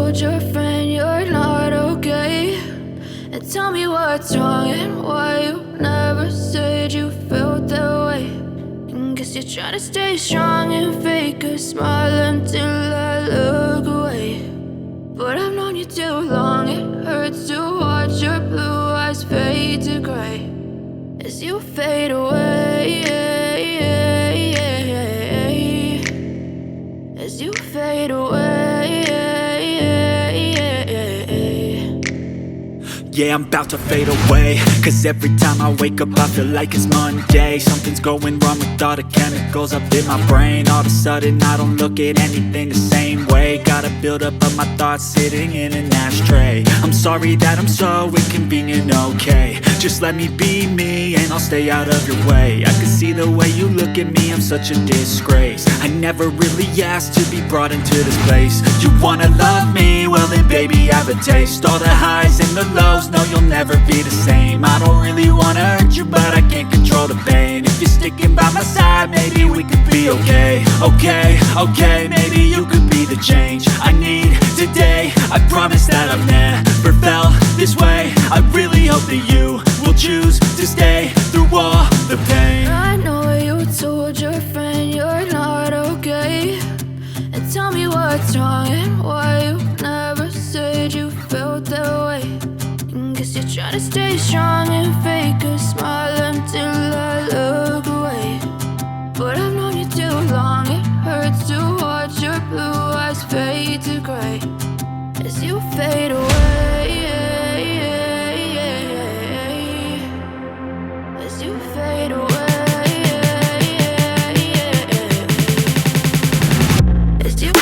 told your friend you're not okay, and tell me what's wrong and why you never said you felt that way. And guess you're trying to stay strong and fake a smile until I look away. But I've known you too long, it hurts to watch your blue eyes fade to gray as you fade away, as you fade away. Yeah, I'm about to fade away, cause every time I wake up I feel like it's Monday. Something's going wrong with all the chemicals up in my brain. All of a sudden I don't look at anything the same way. Got a buildup of my thoughts sitting in an ashtray. I'm sorry that I'm so inconvenient, okay. Just let me be me and I'll stay out of your way. I can see the way you look at me, I'm such a disgrace. I never really asked to be brought into this place. You wanna love me? Well then baby, have a taste. All the highs and the lows, no, you'll never be the same. I don't really wanna hurt you, but I can't control the pain. If you're sticking by my side, maybe we could be okay. Okay, maybe you could be the change I need today. I promise that I've never felt this way. I really hope that you will choose to stay through all the pain. I know you told your friend you're not okay, and tell me what's wrong and why you never said you felt that way. And guess you're trying to stay strong and fake a smile until I look away. But I've known you too long, it hurts to watch your blue eyes fade to gray as you fade away, as you fade away. As you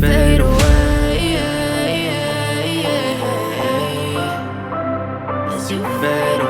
fade away. As you fade away.